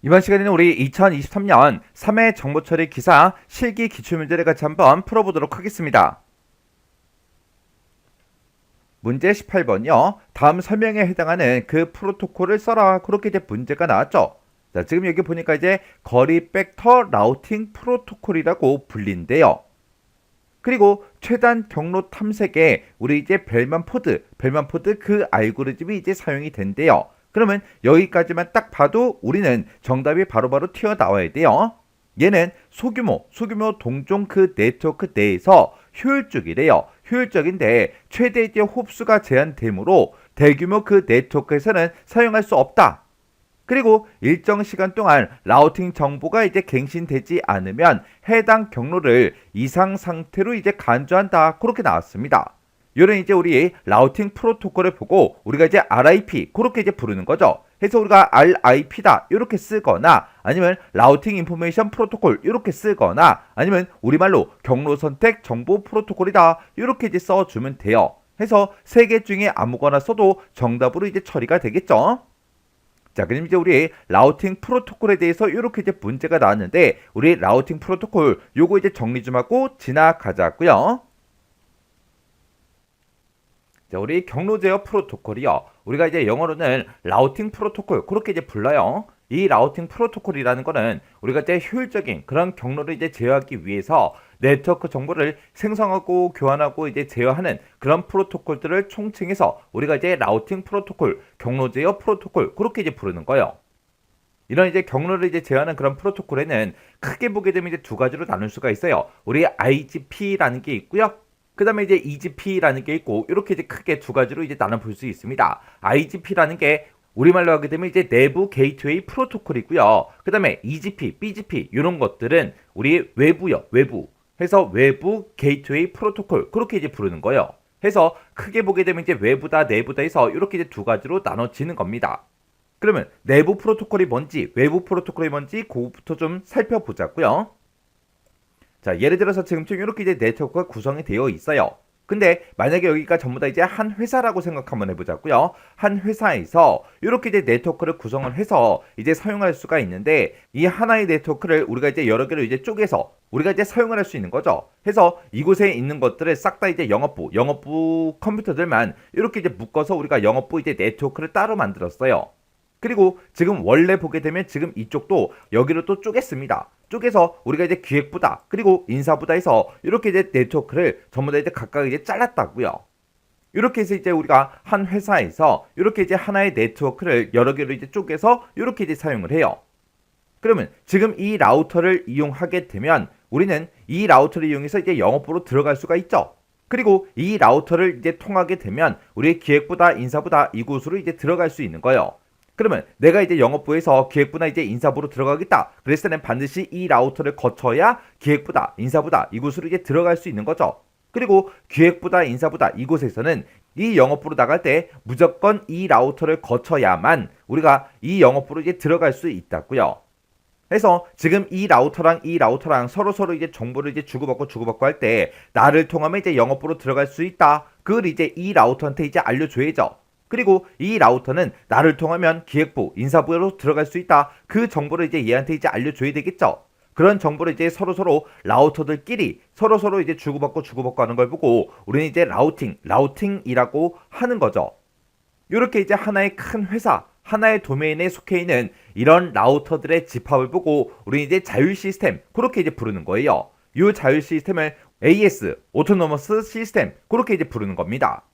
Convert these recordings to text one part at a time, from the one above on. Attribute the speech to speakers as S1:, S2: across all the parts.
S1: 이번 시간에는 우리 2023년 3회 정보처리 기사 실기 기출문제를 같이 한번 풀어보도록 하겠습니다. 문제 18번이요. 다음 설명에 해당하는 그 프로토콜을 써라. 그렇게 이제 문제가 나왔죠. 자, 지금 여기 보니까 이제 거리 벡터 라우팅 프로토콜이라고 불린대요. 그리고 최단 경로 탐색에 우리 이제 벨만포드 그 알고리즘이 이제 사용이 된대요. 그러면 여기까지만 딱 봐도 우리는 정답이 바로바로 튀어나와야 돼요. 얘는 소규모 동종 그 네트워크 내에서 효율적이래요. 효율적인데 최대 이제 홉수가 제한되므로 대규모 그 네트워크에서는 사용할 수 없다. 그리고 일정 시간 동안 라우팅 정보가 이제 갱신되지 않으면 해당 경로를 이상 상태로 이제 간주한다. 그렇게 나왔습니다. 이런 이제 우리 라우팅 프로토콜을 보고 우리가 이제 RIP 그렇게 이제 부르는 거죠. 그래서 우리가 RIP다 이렇게 쓰거나 아니면 라우팅 인포메이션 프로토콜 이렇게 쓰거나 아니면 우리말로 경로 선택 정보 프로토콜이다 이렇게 이제 써주면 돼요. 해서 세 개 중에 아무거나 써도 정답으로 이제 처리가 되겠죠. 자, 그럼 이제 우리 라우팅 프로토콜에 대해서 이렇게 이제 문제가 나왔는데 우리 라우팅 프로토콜 요거 이제 정리 좀 하고 지나가자고요. 자, 우리 경로 제어 프로토콜이요. 우리가 이제 영어로는 라우팅 프로토콜 그렇게 이제 불러요. 이 라우팅 프로토콜이라는 거는 우리가 이제 효율적인 그런 경로를 이제 제어하기 위해서 네트워크 정보를 생성하고 교환하고 이제 제어하는 그런 프로토콜들을 총칭해서 우리가 이제 라우팅 프로토콜, 경로 제어 프로토콜 그렇게 이제 부르는 거예요. 이런 이제 경로를 이제 제어하는 그런 프로토콜에는 크게 보게 되면 이제 두 가지로 나눌 수가 있어요. 우리 IGP라는 게 있고요. 그 다음에 이제 EGP라는 게 있고, 이렇게 이제 크게 두 가지로 이제 나눠 볼 수 있습니다. IGP라는 게 우리말로 하게 되면 이제 내부 게이트웨이 프로토콜이고요. 그 다음에 EGP, BGP 이런 것들은 우리 외부요, 외부. 해서 외부 게이트웨이 프로토콜 그렇게 이제 부르는 거예요. 해서 크게 보게 되면 이제 외부다, 내부다 해서 이렇게 이제 두 가지로 나눠지는 겁니다. 그러면 내부 프로토콜이 뭔지, 외부 프로토콜이 뭔지 그거부터 좀 살펴보자고요. 자, 예를 들어서 지금쯤 이렇게 이제 네트워크가 구성이 되어 있어요. 근데 만약에 여기가 전부 다 이제 한 회사라고 생각 한번 해보자고요. 한 회사에서 이렇게 이제 네트워크를 구성을 해서 이제 사용할 수가 있는데 이 하나의 네트워크를 우리가 이제 여러 개로 이제 쪼개서 우리가 이제 사용을 할 수 있는 거죠. 해서 이곳에 있는 것들을 싹 다 이제 영업부 컴퓨터들만 이렇게 이제 묶어서 우리가 영업부 이제 네트워크를 따로 만들었어요. 그리고 지금 원래 보게 되면 지금 이쪽도 여기로 또 쪼갰습니다. 쪼개서 우리가 이제 기획부다 그리고 인사부다 해서 이렇게 이제 네트워크를 전부 다 이제 각각 이제 잘랐다고요. 이렇게 해서 이제 우리가 한 회사에서 이렇게 이제 하나의 네트워크를 여러 개로 이제 쪼개서 이렇게 이제 사용을 해요. 그러면 지금 이 라우터를 이용하게 되면 우리는 이 라우터를 이용해서 이제 영업부로 들어갈 수가 있죠. 그리고 이 라우터를 이제 통하게 되면 우리의 기획부다 인사부다 이곳으로 이제 들어갈 수 있는 거예요. 그러면 내가 이제 영업부에서 기획부나 이제 인사부로 들어가겠다. 그랬을 때는 반드시 이 라우터를 거쳐야 기획부다, 인사부다 이곳으로 이제 들어갈 수 있는 거죠. 그리고 기획부다, 인사부다 이곳에서는 이 영업부로 나갈 때 무조건 이 라우터를 거쳐야만 우리가 이 영업부로 이제 들어갈 수 있다고요. 그래서 지금 이 라우터랑 서로 이제 정보를 이제 주고받고 할 때 나를 통하면 이제 영업부로 들어갈 수 있다. 그걸 이제 이 라우터한테 이제 알려줘야죠. 그리고 이 라우터는 나를 통하면 기획부, 인사부로 들어갈 수 있다. 그 정보를 이제 얘한테 이제 알려줘야 되겠죠. 그런 정보를 이제 서로 라우터들끼리 서로 이제 주고받고 하는 걸 보고 우리는 이제 라우팅이라고 하는 거죠. 이렇게 이제 하나의 큰 회사, 하나의 도메인에 속해 있는 이런 라우터들의 집합을 보고 우리는 이제 자율 시스템, 그렇게 이제 부르는 거예요. 이 자율 시스템을 AS, 오토노머스 시스템, 그렇게 이제 부르는 겁니다.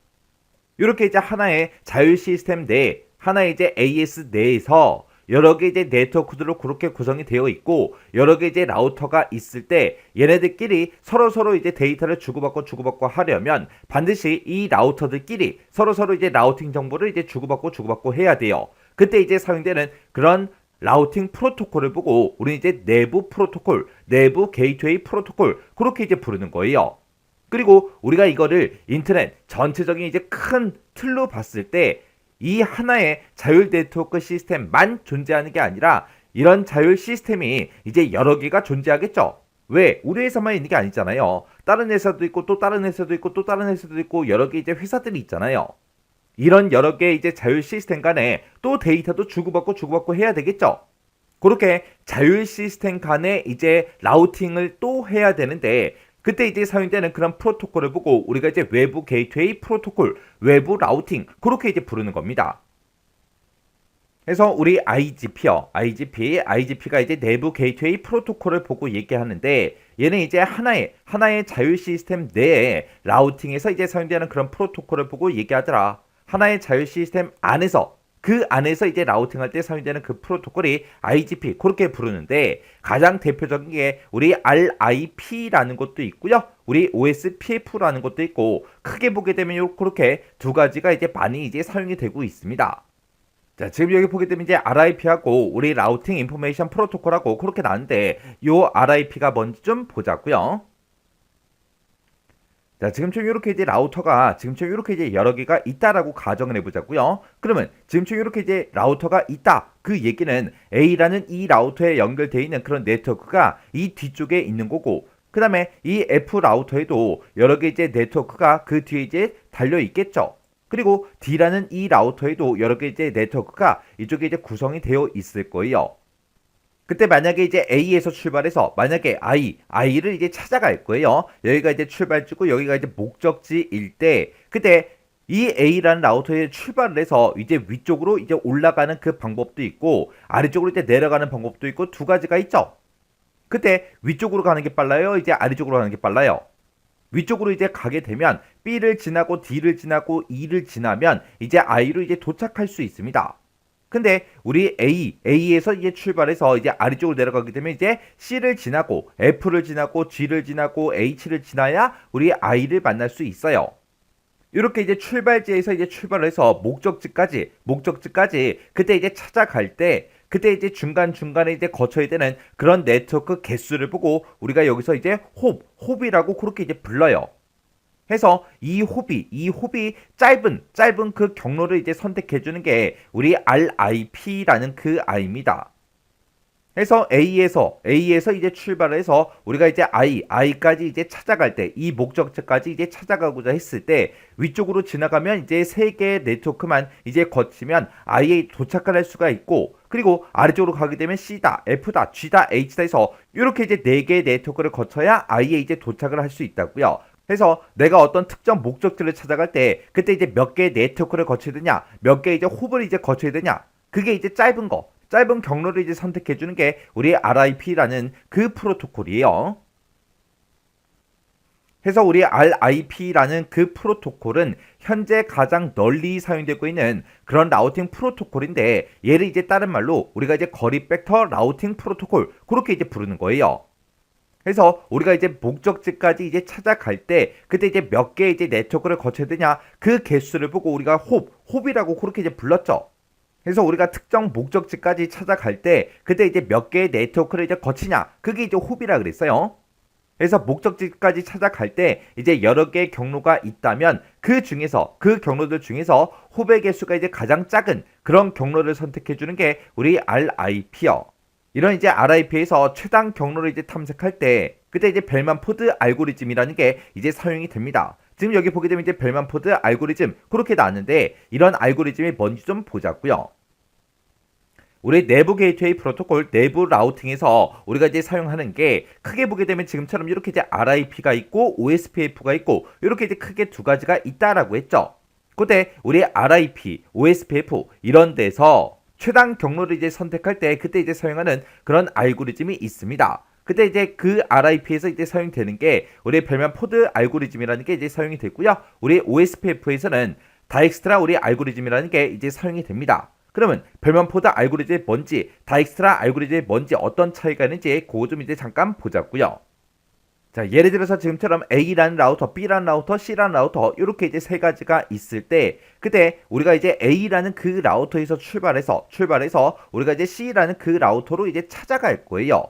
S1: 이렇게 이제 하나의 자율 시스템 내 하나의 이제 AS 내에서 여러 개 이제 네트워크들로 그렇게 구성이 되어 있고 여러 개 이제 라우터가 있을 때 얘네들끼리 서로 이제 데이터를 주고받고 하려면 반드시 이 라우터들끼리 서로 이제 라우팅 정보를 이제 주고받고 해야 돼요. 그때 이제 사용되는 그런 라우팅 프로토콜을 보고 우리는 이제 내부 프로토콜, 내부 게이트웨이 프로토콜 그렇게 이제 부르는 거예요. 그리고 우리가 이거를 인터넷 전체적인 이제 큰 틀로 봤을 때 이 하나의 자율 네트워크 시스템만 존재하는 게 아니라 이런 자율 시스템이 이제 여러 개가 존재하겠죠. 왜? 우리 회사만 있는 게 아니잖아요. 다른 회사도 있고 또 다른 회사도 있고 또 다른 회사도 있고 여러 개 이제 회사들이 있잖아요. 이런 여러 개의 이제 자율 시스템 간에 또 데이터도 주고받고 해야 되겠죠. 그렇게 자율 시스템 간에 이제 라우팅을 또 해야 되는데 그때 이제 사용되는 그런 프로토콜을 보고 우리가 이제 외부 게이트웨이 프로토콜, 외부 라우팅 그렇게 이제 부르는 겁니다. 그래서 우리 IGP가 이제 내부 게이트웨이 프로토콜을 보고 얘기하는데 얘는 이제 하나의 자율 시스템 내에 라우팅에서 이제 사용되는 그런 프로토콜을 보고 얘기하더라. 하나의 자율 시스템 안에서 그 안에서 이제 라우팅할 때 사용되는 그 프로토콜이 IGP 그렇게 부르는데 가장 대표적인 게 우리 RIP라는 것도 있고요. 우리 OSPF라는 것도 있고 크게 보게 되면 그렇게 두 가지가 이제 많이 이제 사용이 되고 있습니다. 자, 지금 여기 보게 되면 이제 RIP하고 우리 라우팅 인포메이션 프로토콜하고 그렇게 나는데 요 RIP가 뭔지 좀 보자고요. 자, 지금처럼 이렇게 이제 라우터가 지금처럼 이렇게 이제 여러 개가 있다라고 가정을 해보자고요. 그러면 지금처럼 이렇게 이제 라우터가 있다. 그 얘기는 A라는 이 라우터에 연결되어 있는 그런 네트워크가 이 뒤쪽에 있는 거고, 그 다음에 이 F 라우터에도 여러 개 이제 네트워크가 그 뒤에 이제 달려 있겠죠. 그리고 D라는 이 라우터에도 여러 개 이제 네트워크가 이쪽에 이제 구성이 되어 있을 거예요. 그때 만약에 이제 A에서 출발해서 만약에 I를 이제 찾아갈 거예요. 여기가 이제 출발지고 여기가 이제 목적지일 때 그때 이 A라는 라우터에 출발을 해서 이제 위쪽으로 이제 올라가는 그 방법도 있고 아래쪽으로 이제 내려가는 방법도 있고 두 가지가 있죠. 그때 위쪽으로 가는 게 빨라요? 이제 아래쪽으로 가는 게 빨라요? 위쪽으로 이제 가게 되면 B를 지나고 D를 지나고 E를 지나면 이제 I로 이제 도착할 수 있습니다. 근데 우리 A에서 이제 출발해서 이제 아래쪽으로 내려가게 되면 이제 C를 지나고 F를 지나고 G를 지나고 H를 지나야 우리 I를 만날 수 있어요. 이렇게 이제 출발지에서 이제 출발을 해서 목적지까지 그때 이제 찾아갈 때 그때 이제 중간중간에 이제 거쳐야 되는 그런 네트워크 개수를 보고 우리가 여기서 이제 홉이라고 그렇게 이제 불러요. 해서 이 홉이 짧은 그 경로를 이제 선택해 주는 게 우리 RIP라는 그 I입니다. 해서 A에서 이제 출발을 해서 우리가 이제 I까지 이제 찾아갈 때 이 목적지까지 이제 찾아가고자 했을 때 위쪽으로 지나가면 이제 세 개의 네트워크만 이제 거치면 I에 도착을 할 수가 있고 그리고 아래쪽으로 가게 되면 C다, F다, G다, H다 해서 이렇게 이제 네 개의 네트워크를 거쳐야 I에 이제 도착을 할 수 있다고요. 그래서 내가 어떤 특정 목적지를 찾아갈 때 그때 이제 몇 개의 네트워크를 거쳐야 되냐, 몇 개의 이제 홉을 이제 거쳐야 되냐, 그게 이제 짧은 경로를 이제 선택해 주는 게 우리 RIP라는 그 프로토콜이에요. 그래서 우리 RIP라는 그 프로토콜은 현재 가장 널리 사용되고 있는 그런 라우팅 프로토콜인데 얘를 이제 다른 말로 우리가 이제 거리 벡터 라우팅 프로토콜 그렇게 이제 부르는 거예요. 그래서 우리가 이제 목적지까지 이제 찾아갈 때 그때 이제 몇 개의 이제 네트워크를 거쳐야 되냐 그 개수를 보고 우리가 홉이라고 그렇게 이제 불렀죠. 그래서 우리가 특정 목적지까지 찾아갈 때 그때 이제 몇 개의 네트워크를 이제 거치냐 그게 이제 홉이라 그랬어요. 그래서 목적지까지 찾아갈 때 이제 여러 개의 경로가 있다면 그 경로들 중에서 홉의 개수가 이제 가장 작은 그런 경로를 선택해 주는 게 우리 RIP요. 이런 이제 RIP에서 최단 경로를 이제 탐색할 때 그때 이제 벨만포드 알고리즘이라는 게 이제 사용이 됩니다. 지금 여기 보게 되면 이제 벨만포드 알고리즘 그렇게 나왔는데 이런 알고리즘이 뭔지 좀 보자고요. 우리 내부 게이트웨이 프로토콜 내부 라우팅에서 우리가 이제 사용하는 게 크게 보게 되면 지금처럼 이렇게 이제 RIP가 있고 OSPF가 있고 이렇게 이제 크게 두 가지가 있다라고 했죠. 그때 우리 RIP, OSPF 이런 데서 최단 경로를 이제 선택할 때 그때 이제 사용하는 그런 알고리즘이 있습니다. 그때 이제 그 RIP에서 이제 사용되는 게 우리 별명 포드 알고리즘이라는 게 이제 사용이 되고요. 우리 OSPF에서는 다익스트라 우리 알고리즘이라는 게 이제 사용이 됩니다. 그러면 별명 포드 알고리즘이 뭔지, 다익스트라 알고리즘이 뭔지 어떤 차이가 있는지 그거 좀 이제 잠깐 보자고요. 자, 예를 들어서 지금처럼 A라는 라우터, B라는 라우터, C라는 라우터 이렇게 이제 세 가지가 있을 때 그때 우리가 이제 A라는 그 라우터에서 출발해서 우리가 이제 C라는 그 라우터로 이제 찾아갈 거예요.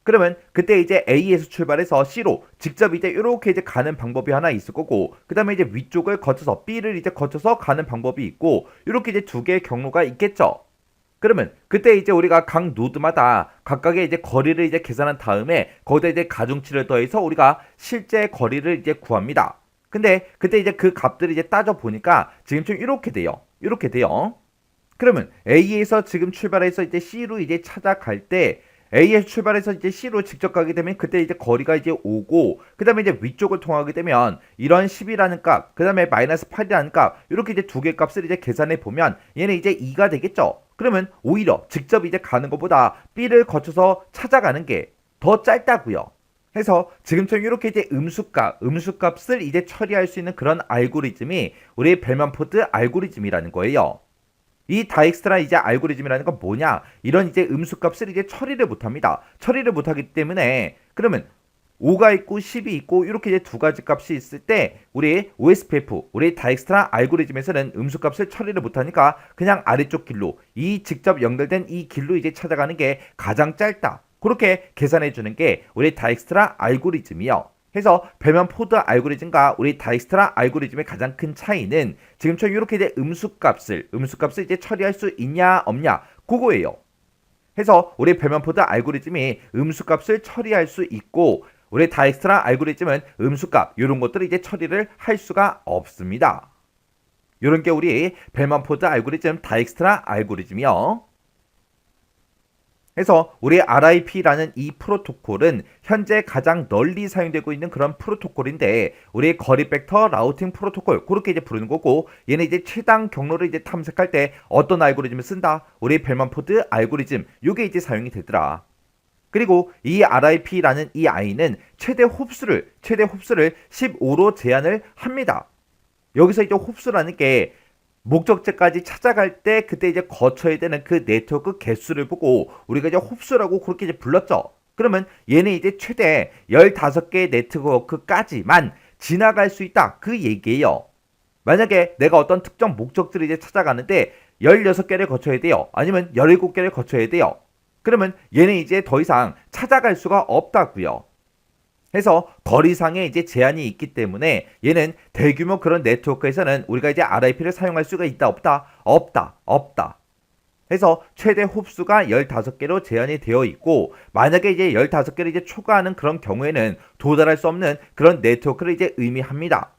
S1: 그러면 그때 이제 A에서 출발해서 C로 직접 이제 이렇게 이제 가는 방법이 하나 있을 거고 그 다음에 이제 위쪽을 거쳐서 B를 이제 거쳐서 가는 방법이 있고 이렇게 이제 두 개의 경로가 있겠죠. 그러면 그때 이제 우리가 각 노드마다 각각의 이제 거리를 이제 계산한 다음에 거기다 이제 가중치를 더해서 우리가 실제 거리를 이제 구합니다. 근데 그때 이제 그 값들을 이제 따져 보니까 지금 좀 이렇게 돼요. 그러면 A에서 지금 출발해서 이제 C로 이제 찾아갈 때 A에서 출발해서 이제 C로 직접 가게 되면 그때 이제 거리가 이제 5고 그다음에 이제 위쪽을 통하게 되면 이런 10이라는 값, 그다음에 마이너스 8이라는 값 이렇게 이제 두 개 값을 이제 계산해 보면 얘는 이제 2가 되겠죠. 그러면 오히려 직접 이제 가는 것보다 B를 거쳐서 찾아가는 게 더 짧다고요. 해서 지금처럼 이렇게 이제 음수값을 이제 처리할 수 있는 그런 알고리즘이 우리 벨만포드 알고리즘이라는 거예요. 이 다익스트라 이제 알고리즘이라는 건 뭐냐? 이런 이제 음수값을 이제 처리를 못합니다. 처리를 못하기 때문에 그러면 5가 있고 10이 있고 이렇게 이제 두 가지 값이 있을 때 우리 OSPF, 우리 다익스트라 알고리즘에서는 음수값을 처리를 못하니까 그냥 아래쪽 길로 이 직접 연결된 이 길로 이제 찾아가는 게 가장 짧다. 그렇게 계산해 주는 게 우리 다익스트라 알고리즘이요. 해서 벨만포드 알고리즘과 우리 다익스트라 알고리즘의 가장 큰 차이는 지금처럼 이렇게 이제 음수값을 이제 처리할 수 있냐 없냐 그거예요. 해서 우리 벨만포드 알고리즘이 음수값을 처리할 수 있고 우리 다익스트라 알고리즘은 음수값 이런 것들을 이제 처리를 할 수가 없습니다. 이런 게 우리 벨만포드 알고리즘, 다익스트라 알고리즘이요. 해서 우리 RIP라는 이 프로토콜은 현재 가장 널리 사용되고 있는 그런 프로토콜인데 우리 거리 벡터 라우팅 프로토콜 그렇게 이제 부르는 거고 얘는 이제 최단 경로를 이제 탐색할 때 어떤 알고리즘을 쓴다? 우리 벨만포드 알고리즘 요게 이제 사용이 되더라. 그리고 이 RIP라는 이 I는 최대 홉수를 15로 제한을 합니다. 여기서 이제 홉수라는 게 목적지까지 찾아갈 때 그때 이제 거쳐야 되는 그 네트워크 개수를 보고 우리가 이제 홉수라고 그렇게 이제 불렀죠. 그러면 얘는 이제 최대 15개의 네트워크까지만 지나갈 수 있다. 그 얘기예요. 만약에 내가 어떤 특정 목적지를 이제 찾아가는데 16개를 거쳐야 돼요. 아니면 17개를 거쳐야 돼요. 그러면 얘는 이제 더 이상 찾아갈 수가 없다고요. 해서 거리상에 이제 제한이 있기 때문에 얘는 대규모 그런 네트워크에서는 우리가 이제 RIP를 사용할 수가 있다 없다. 해서 최대 홉수가 15개로 제한이 되어 있고 만약에 이제 15개를 이제 초과하는 그런 경우에는 도달할 수 없는 그런 네트워크를 이제 의미합니다.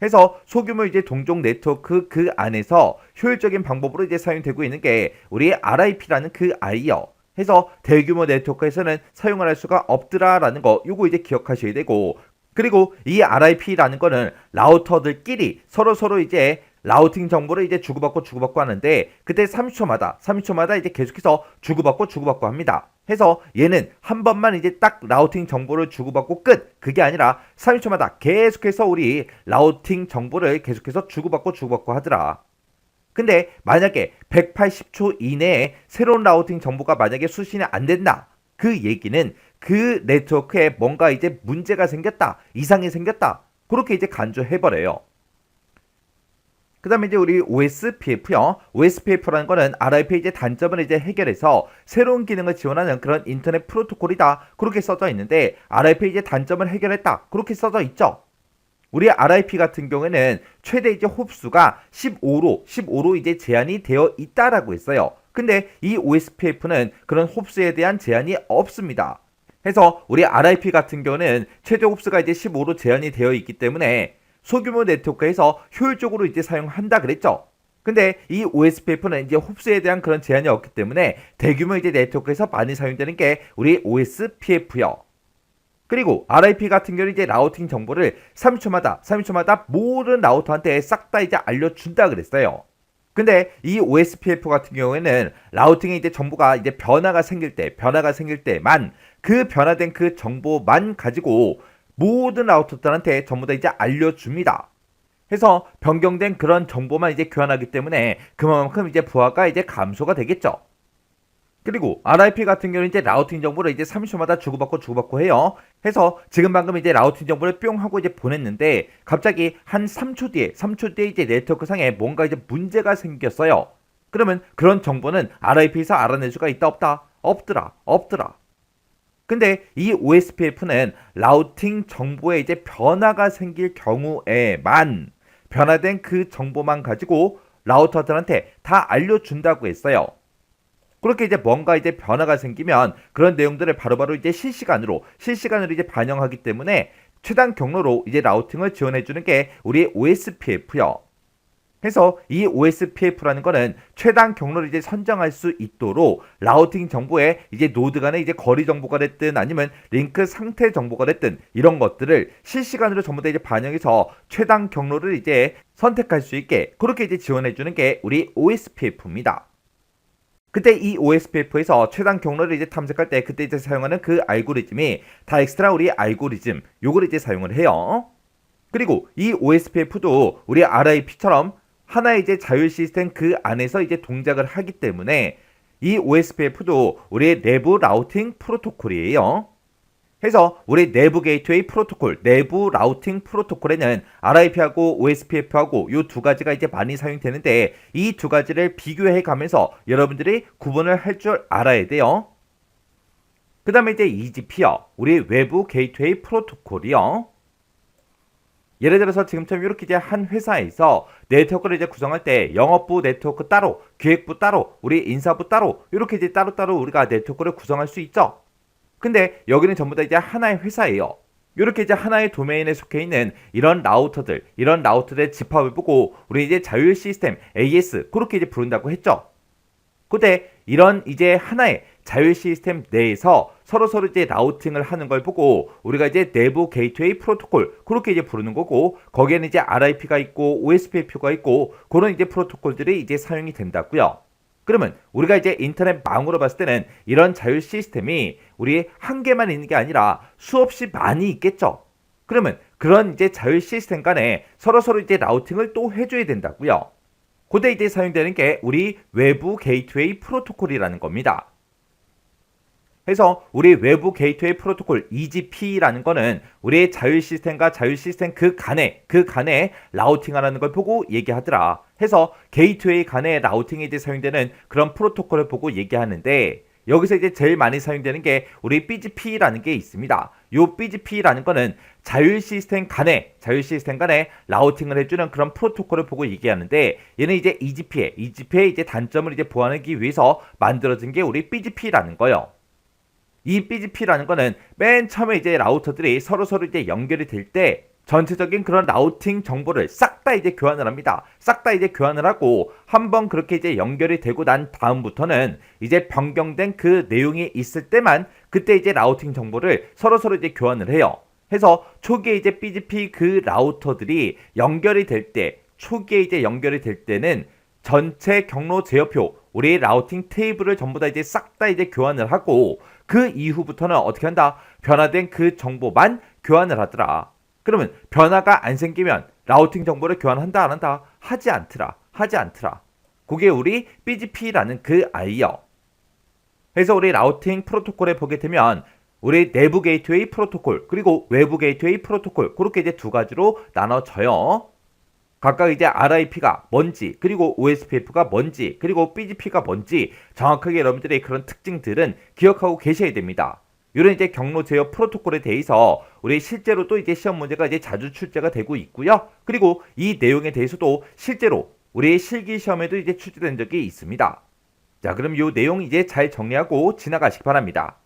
S1: 해서 소규모 이제 동종 네트워크 그 안에서 효율적인 방법으로 이제 사용되고 있는 게 우리 RIP라는 그 I요. 해서 대규모 네트워크에서는 사용을 할 수가 없더라라는 거 요거 이제 기억하셔야 되고 그리고 이 RIP라는 거는 라우터들끼리 서로 이제 라우팅 정보를 이제 주고받고 하는데 그때 30초마다 이제 계속해서 주고받고 합니다. 해서 얘는 한 번만 이제 딱 라우팅 정보를 주고받고 끝. 그게 아니라 30초마다 계속해서 우리 라우팅 정보를 계속해서 주고받고 하더라. 근데 만약에 180초 이내에 새로운 라우팅 정보가 만약에 수신이 안 된다. 그 얘기는 그 네트워크에 뭔가 이제 문제가 생겼다. 이상이 생겼다. 그렇게 이제 간주해버려요. 그 다음에 이제 우리 OSPF요. OSPF라는 거는 RIP 이제 단점을 이제 해결해서 새로운 기능을 지원하는 그런 인터넷 프로토콜이다. 그렇게 써져 있는데 RIP 이제 단점을 해결했다. 그렇게 써져 있죠. 우리 RIP 같은 경우에는 최대 이제 홉수가 15로 이제 제한이 되어 있다라고 했어요. 근데 이 OSPF는 그런 홉수에 대한 제한이 없습니다. 해서 우리 RIP 같은 경우는 최대 홉수가 이제 15로 제한이 되어 있기 때문에 소규모 네트워크에서 효율적으로 이제 사용한다 그랬죠. 근데 이 OSPF는 이제 홉수에 대한 그런 제한이 없기 때문에 대규모 이제 네트워크에서 많이 사용되는 게 우리 OSPF요. 그리고 RIP 같은 경우는 이제 라우팅 정보를 30초마다 모든 라우터한테 싹 다 이제 알려준다 그랬어요. 근데 이 OSPF 같은 경우에는 라우팅에 이제 정보가 이제 변화가 생길 때만 그 변화된 그 정보만 가지고 모든 라우터들한테 전부 다 이제 알려줍니다. 해서 변경된 그런 정보만 이제 교환하기 때문에 그만큼 이제 부하가 이제 감소가 되겠죠. 그리고 RIP 같은 경우는 이제 라우팅 정보를 이제 30초마다 주고받고 해요. 해서 지금 방금 이제 라우팅 정보를 뿅 하고 이제 보냈는데 갑자기 한 3초 뒤에 이제 네트워크 상에 뭔가 이제 문제가 생겼어요. 그러면 그런 정보는 RIP에서 알아낼 수가 있다 없더라. 근데 이 OSPF는 라우팅 정보에 이제 변화가 생길 경우에만 변화된 그 정보만 가지고 라우터들한테 다 알려준다고 했어요. 그렇게 이제 뭔가 이제 변화가 생기면 그런 내용들을 바로바로 이제 실시간으로 이제 반영하기 때문에 최단 경로로 이제 라우팅을 지원해주는 게 우리 OSPF요. 해서 이 OSPF라는 거는 최단 경로를 이제 선정할 수 있도록 라우팅 정보에 이제 노드 간의 이제 거리 정보가 됐든 아니면 링크 상태 정보가 됐든 이런 것들을 실시간으로 전부 다 이제 반영해서 최단 경로를 이제 선택할 수 있게 그렇게 이제 지원해 주는 게 우리 OSPF입니다. 그때 이 OSPF에서 최단 경로를 이제 탐색할 때 그때 이제 사용하는 그 알고리즘이 다엑스트라 우리 알고리즘 요걸 이제 사용을 해요. 그리고 이 OSPF도 우리 RIP처럼 하나의 이제 자율 시스템 그 안에서 이제 동작을 하기 때문에 이 OSPF도 우리의 내부 라우팅 프로토콜이에요. 해서 우리 내부 게이트웨이 프로토콜, 내부 라우팅 프로토콜에는 RIP하고 OSPF하고 이 두 가지가 이제 많이 사용되는데 이 두 가지를 비교해 가면서 여러분들이 구분을 할 줄 알아야 돼요. 그 다음에 이제 EGP요. 우리 외부 게이트웨이 프로토콜이요. 예를 들어서 지금처럼 이렇게 이제 한 회사에서 네트워크를 이제 구성할 때 영업부 네트워크 따로, 기획부 따로, 우리 인사부 따로 이렇게 이제 따로따로 우리가 네트워크를 구성할 수 있죠. 근데 여기는 전부 다 이제 하나의 회사예요. 이렇게 이제 하나의 도메인에 속해 있는 이런 라우터들, 이런 라우터들의 집합을 보고 우리 이제 자율 시스템 AS 그렇게 이제 부른다고 했죠. 근데 이런 이제 하나의 자율 시스템 내에서 서로 이제 라우팅을 하는 걸 보고 우리가 이제 내부 게이트웨이 프로토콜 그렇게 이제 부르는 거고 거기에는 이제 RIP가 있고 OSPF가 있고 그런 이제 프로토콜들이 이제 사용이 된다고요. 그러면 우리가 이제 인터넷 망으로 봤을 때는 이런 자율 시스템이 우리 한 개만 있는 게 아니라 수없이 많이 있겠죠. 그러면 그런 이제 자율 시스템 간에 서로 이제 라우팅을 또 해줘야 된다고요. 그때 이제 사용되는 게 우리 외부 게이트웨이 프로토콜이라는 겁니다. 그래서 우리 외부 게이트웨이 프로토콜 EGP라는 거는 우리의 자율 시스템과 자율 시스템 그 간에 라우팅하라는 걸 보고 얘기하더라. 해서 게이트웨이 간에 라우팅에 이제 사용되는 그런 프로토콜을 보고 얘기하는데 여기서 이제 제일 많이 사용되는 게 우리 BGP라는 게 있습니다. 요 BGP라는 거는 자율 시스템 간에 라우팅을 해주는 그런 프로토콜을 보고 얘기하는데 얘는 이제 EGP의 이제 단점을 이제 보완하기 위해서 만들어진 게 우리 BGP라는 거예요. 이 BGP라는 거는 맨 처음에 이제 라우터들이 서로 이제 연결이 될 때 전체적인 그런 라우팅 정보를 싹 다 이제 교환을 합니다. 싹 다 이제 교환을 하고 한번 그렇게 이제 연결이 되고 난 다음부터는 이제 변경된 그 내용이 있을 때만 그때 이제 라우팅 정보를 서로 이제 교환을 해요. 해서 초기에 이제 BGP 그 라우터들이 연결이 될 때, 초기에 이제 연결이 될 때는 전체 경로 제어표, 우리 라우팅 테이블을 전부 다 이제 싹 다 이제 교환을 하고 그 이후부터는 어떻게 한다? 변화된 그 정보만 교환을 하더라. 그러면 변화가 안 생기면 라우팅 정보를 교환한다 안 한다? 하지 않더라. 그게 우리 BGP라는 그 아이요. 그래서 우리 라우팅 프로토콜에 보게 되면 우리 내부 게이트웨이 프로토콜 그리고 외부 게이트웨이 프로토콜 그렇게 이제 두 가지로 나눠져요. 각각 이제 RIP가 뭔지 그리고 OSPF가 뭔지 그리고 BGP가 뭔지 정확하게 여러분들의 그런 특징들은 기억하고 계셔야 됩니다. 이런 이제 경로 제어 프로토콜에 대해서 우리 실제로 또 이제 시험 문제가 이제 자주 출제가 되고 있고요. 그리고 이 내용에 대해서도 실제로 우리 실기 시험에도 이제 출제된 적이 있습니다. 자, 그럼 이 내용 이제 잘 정리하고 지나가시기 바랍니다.